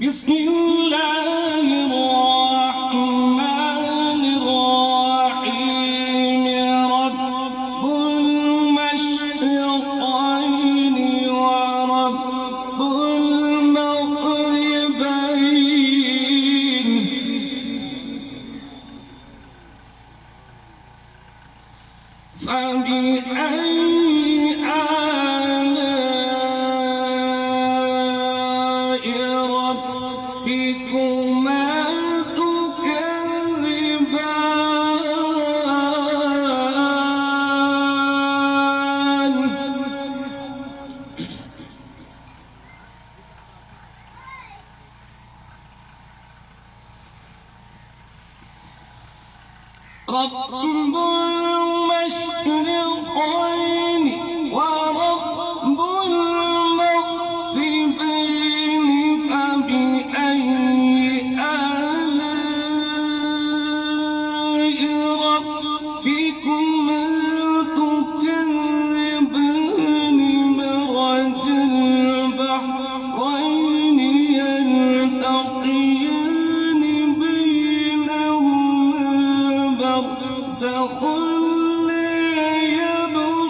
بسم الله الرحمن الرحيم رب المشرقين ورب المغربين فبأي ربكما تكذبان رب المشرقين ورب المغربين فبأي آلاء ربكما تكذبان مرج البحرين يلتقيان بينهما برزخ لا يبغيان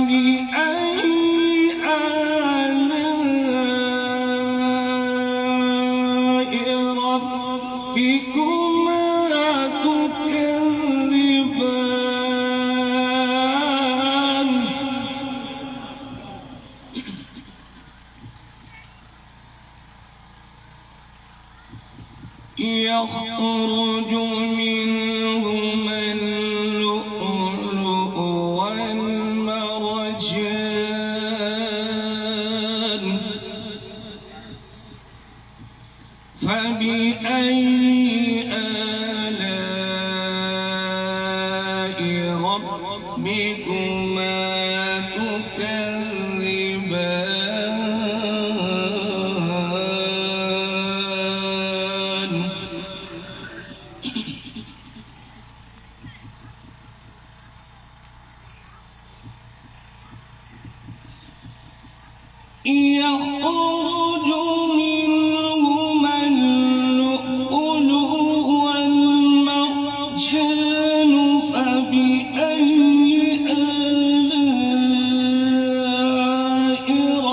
فبأي آلاء ربكما تكذبان يخرج منهما اللؤلؤ والمرجان فبأي آلاء ربكما تكذبان يخرج منهما اللؤلؤ والمرجان فبأي آلاء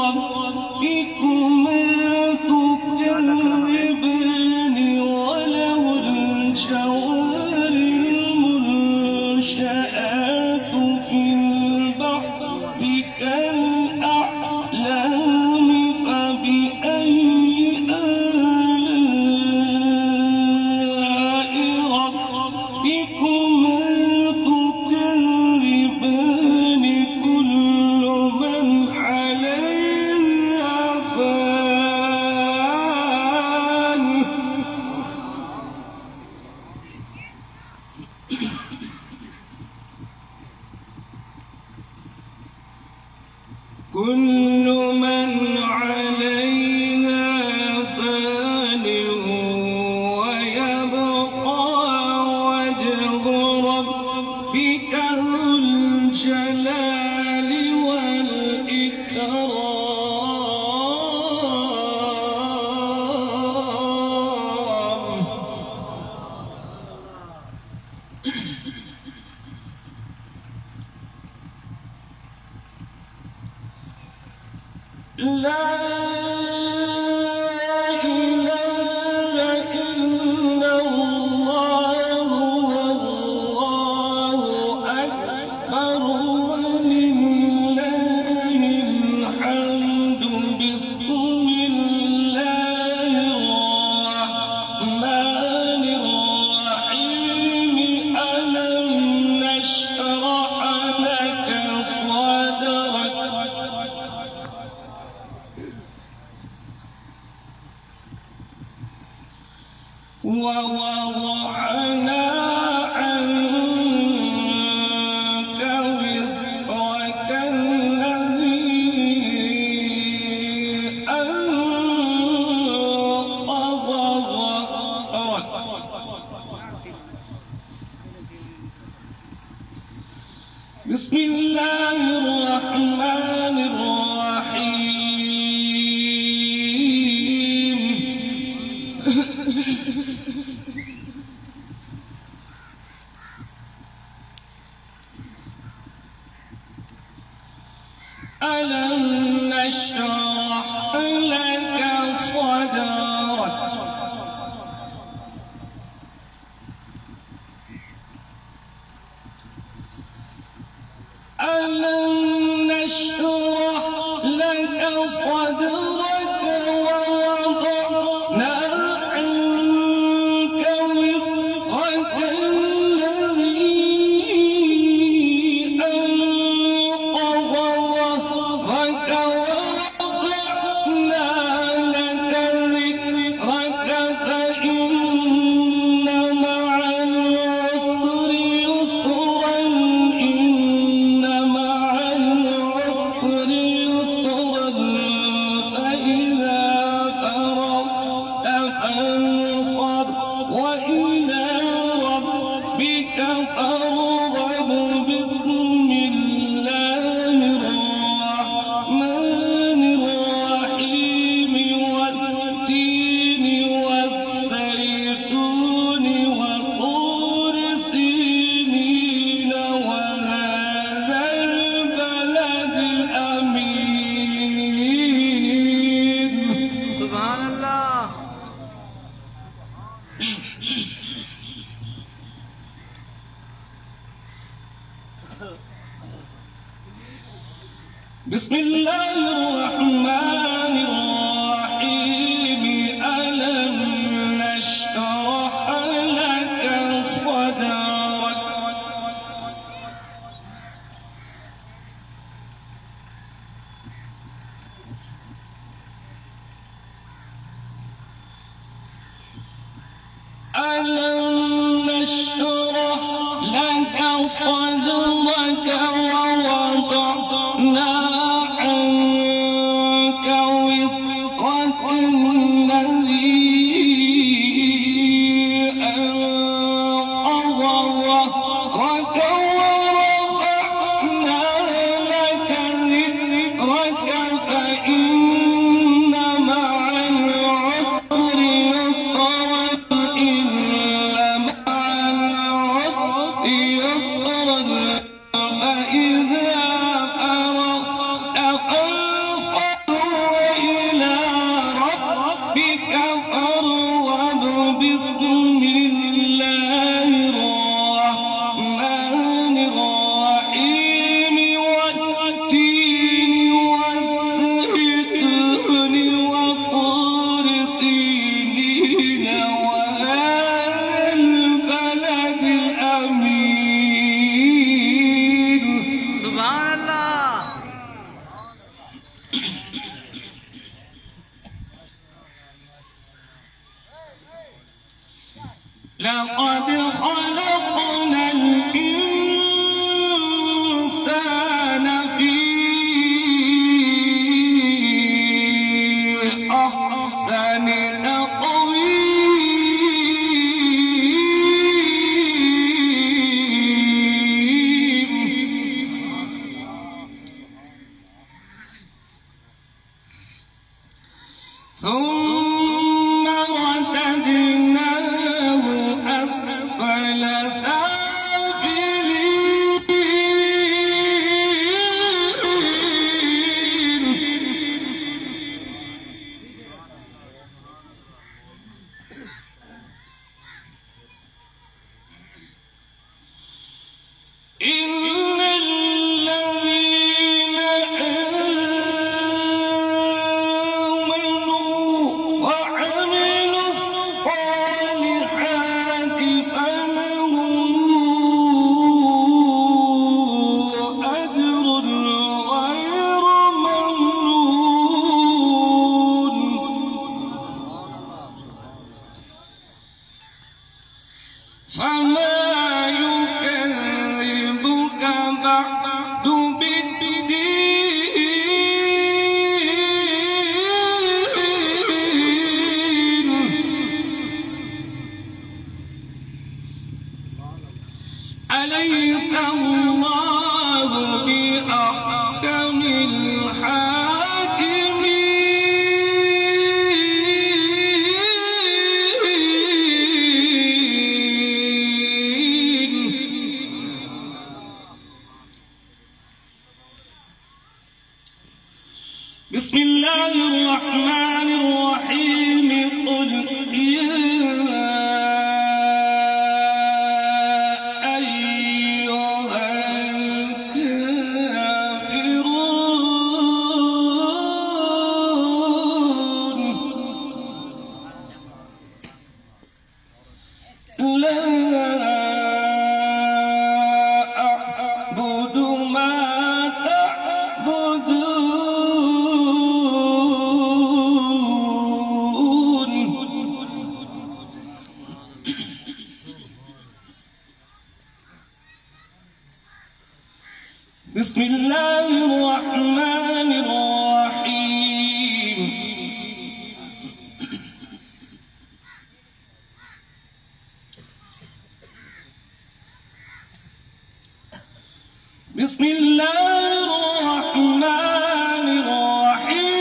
ربكما تكذبان وله الجوار المنشآت في البحر كالأعلام فبأي آلاء ربكما تكذبان كل من عليها فان كل من عليها فان ويبقى وجه ربك ذو الجلال والإكرام لا إله إلا الله والله أكبر ولله الحمد بسم الله الرحمن الرحيم ألم نشرح لك صدرك ووضعنا عنك وزرك الذي أنقض بسم الله الرحمن الرحيم ألم نشرح لك صدرك ألم نشرح لك صدرك ووضعنا عنك وزرك الذي أنقض ظهرك ورفعنا لك ذكرك فإن مع العسر يسرا إن مع العسر يسرا فإذا فرغت فانصب وإلى ربك فارغب بسم الله الرحمن الرحيم والتين والزيتون وطور سينين وهذا البلد الأمين سبحان الله. بسم الله الرحمن الرحيم ألم نشرح لك صدرك ألم نشرح لك صدرك ووضعنا عنك وزرك الذي أنقض ظهرك ورفعنا لك ذكرك فإن مع العسر يسرا إن مع العسر يسرا فإذا فرغت فانصب وإلى ربك فارغب بسم الله الرحمن الرحيم والتين والزيتون وطور سينين وهذا البلد الأمين سبحان الله. لقد خلقنا الإنسان في أحسن تقويم ثم رددناه أسفل سافلين إن الذين آمنوا وعملوا الصالحات فلهم أجر غير ممنون فما يكذبك بعد بالدين أليس الله بسم الله الرحمن الرحيم بسم الله الرحمن الرحيم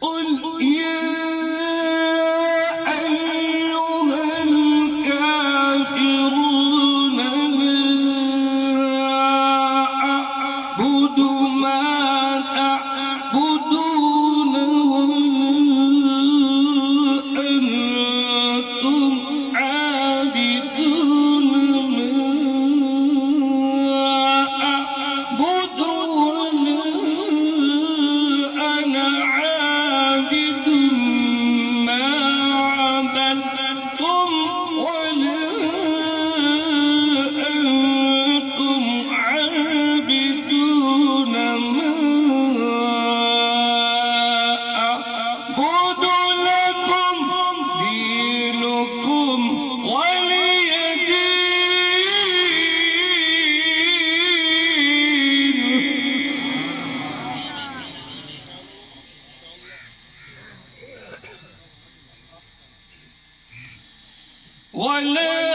قل يا أيها الكافرون ولا